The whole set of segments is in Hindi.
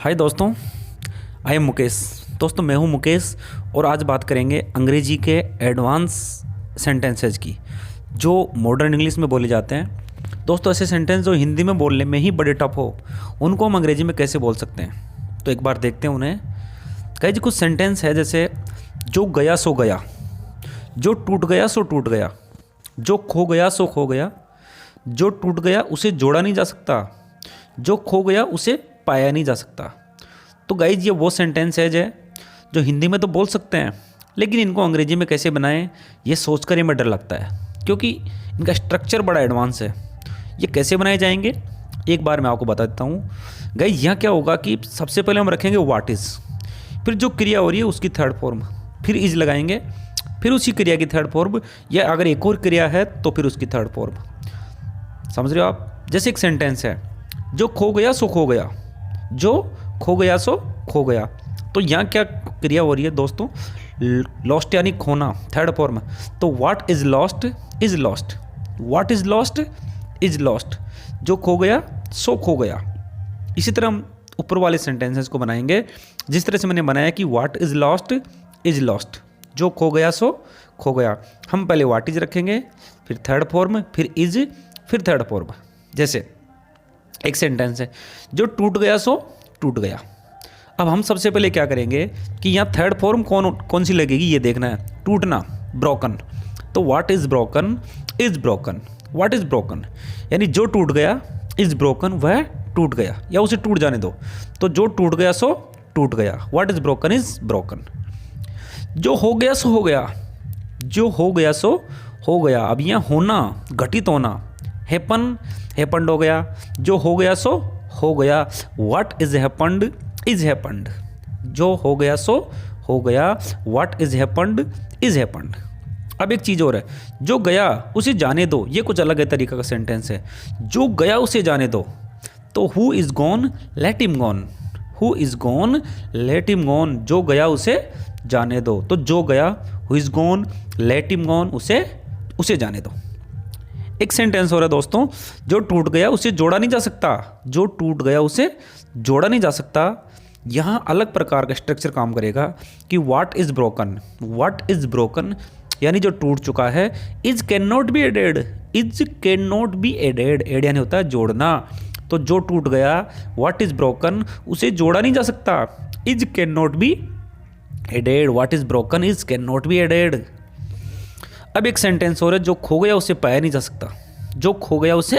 हाय दोस्तों, आई एम मुकेश। दोस्तों मैं हूं मुकेश और आज बात करेंगे अंग्रेजी के एडवांस सेंटेंसेज की जो मॉडर्न इंग्लिश में बोले जाते हैं। दोस्तों ऐसे सेंटेंस जो हिंदी में बोलने में ही बड़े टफ हो, उनको हम अंग्रेजी में कैसे बोल सकते हैं, तो एक बार देखते हैं उन्हें। कई जी कुछ सेंटेंस है जैसे जो गया सो गया, जो टूट गया सो टूट गया, जो खो गया सो खो गया, जो टूट गया उसे जोड़ा नहीं जा सकता, जो खो गया उसे पाया नहीं जा सकता। तो गाइज ये वो सेंटेंस है जो हिंदी में तो बोल सकते हैं, लेकिन इनको अंग्रेजी में कैसे बनाएं ये सोचकर ही में डर लगता है, क्योंकि इनका स्ट्रक्चर बड़ा एडवांस है। ये कैसे बनाए जाएंगे एक बार मैं आपको बता देता हूँ। गाइज यहाँ क्या होगा कि सबसे पहले हम रखेंगे व्हाट इज़, फिर जो क्रिया हो रही है उसकी थर्ड फॉर्म, फिर इज लगाएंगे, फिर उसी क्रिया की थर्ड फॉर्म, या अगर एक और क्रिया है तो फिर उसकी थर्ड फॉर्म। समझ रहे हो आप? जैसे एक सेंटेंस है जो खो गया सो खो गया, जो खो गया सो खो गया, तो यहाँ क्या क्रिया हो रही है दोस्तों? लॉस्ट यानी खोना, थर्ड फॉर्म। तो what is lost is lost, what is lost is lost, जो खो गया सो खो गया। इसी तरह हम ऊपर वाले सेंटेंसेस को बनाएंगे जिस तरह से मैंने बनाया कि what is lost is lost, जो खो गया सो खो गया। हम पहले व्हाट इज रखेंगे, फिर थर्ड फॉर्म, फिर इज, फिर थर्ड फॉर्म। जैसे एक सेंटेंस है जो टूट गया सो टूट गया। अब हम सबसे पहले क्या करेंगे कि यहाँ थर्ड फॉर्म कौन सी लगेगी ये देखना है। टूटना, ब्रोकन, तो what is broken is broken, what is broken यानी जो टूट गया, इज ब्रोकन वह टूट गया या उसे टूट जाने दो, तो जो टूट गया सो टूट गया, what is broken is broken. जो हो गया सो हो गया, जो हो गया सो हो गया। अब यहाँ होना, घटित होना, हैपन, हैपन्ड हो गया, जो हो गया सो हो गया, what is happened is happened, जो हो गया सो हो गया, what is happened is happened. अब एक चीज़ और है, जो गया उसे जाने दो, ये कुछ अलग है तरीका का सेंटेंस है। जो गया उसे जाने दो, तो who is gone let him gone, who is gone let him gone, जो गया उसे जाने दो, तो जो गया who is gone let him gone, उसे जाने दो। एक सेंटेंस हो रहा है दोस्तों, जो टूट गया उसे जोड़ा नहीं जा सकता, जो टूट गया उसे जोड़ा नहीं जा सकता। यहाँ अलग प्रकार का स्ट्रक्चर काम करेगा कि what is broken, what is broken यानी जो टूट चुका है, is can not be added, is can not be added, add यानी होता है जोड़ना। तो जो टूट गया व्हाट इज ब्रोकन उसे जोड़ा नहीं जा सकता, is can not be added, what is broken is can not be added. अब एक सेंटेंस हो रहा है जो खो गया उसे पाया नहीं जा सकता, जो खो गया उसे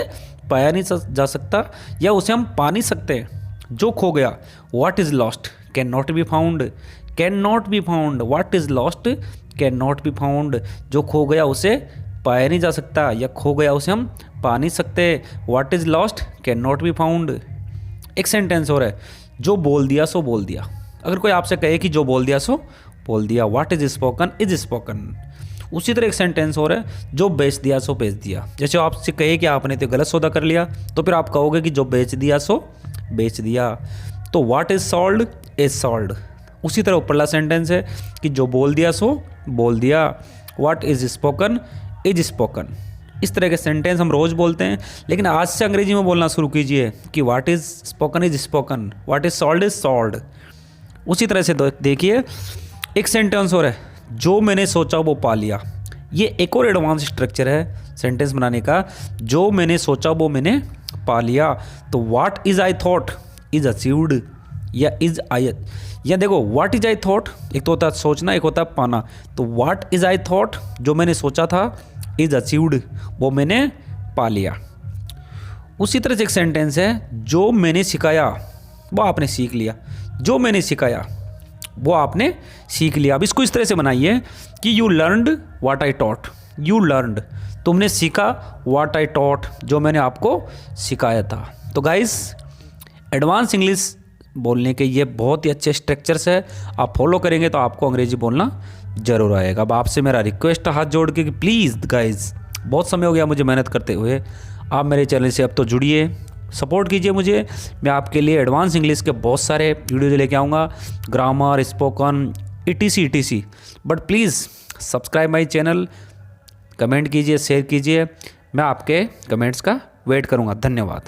पाया नहीं जा सकता या उसे हम पा नहीं सकते। जो खो गया what is lost can not be found, can not be found, what is lost can not be found, जो खो गया उसे पाया नहीं जा सकता या खो गया उसे हम पा नहीं सकते, what is lost can not be found. एक सेंटेंस हो रहा है जो बोल दिया सो बोल दिया। अगर कोई आपसे कहे कि जो बोल दिया सो बोल दिया, what is spoken is spoken. उसी तरह एक सेंटेंस हो रहा है जो बेच दिया सो बेच दिया। जैसे आपसे कहे कि आपने तो गलत सौदा कर लिया, तो फिर आप कहोगे कि जो बेच दिया सो बेच दिया, तो what is sold is sold. उसी तरह ऊपरला सेंटेंस है कि जो बोल दिया सो बोल दिया, what is spoken is spoken. इस तरह के सेंटेंस हम रोज़ बोलते हैं, लेकिन आज से अंग्रेजी में बोलना शुरू कीजिए कि what is spoken is spoken, what is sold is sold. उसी तरह से देखिए एक सेंटेंस हो रहा है जो मैंने सोचा वो पा लिया। ये एक और एडवांस स्ट्रक्चर है सेंटेंस बनाने का, जो मैंने सोचा वो मैंने पा लिया। तो what is I thought is achieved, या इज आई, या देखो व्हाट इज आई थॉट, एक तो होता है सोचना, एक होता है पाना। तो व्हाट इज आई थॉट जो मैंने सोचा था, इज अचीव्ड वो मैंने पा लिया। उसी तरह से एक सेंटेंस है जो मैंने सिखाया वो आपने सीख लिया, जो मैंने सिखाया वो आपने सीख लिया। अब इसको इस तरह से बनाइए कि you learned what I taught, you learned तुमने सीखा, व्हाट आई टॉट जो मैंने आपको सिखाया था। तो गाइस एडवांस इंग्लिश बोलने के ये बहुत ही अच्छे स्ट्रक्चर्स है, आप फॉलो करेंगे तो आपको अंग्रेजी बोलना ज़रूर आएगा। अब आपसे मेरा रिक्वेस्ट हाथ जोड़ के कि प्लीज़ गाइस, बहुत समय हो गया मुझे मेहनत करते हुए, आप मेरे चैनल से अब तो जुड़िए, सपोर्ट कीजिए मुझे। मैं आपके लिए एडवांस इंग्लिश के बहुत सारे वीडियोज लेके आऊँगा, grammar, spoken, ETC। But please subscribe my channel, comment कीजिए, शेयर कीजिए, मैं आपके कमेंट्स का वेट करूँगा। धन्यवाद।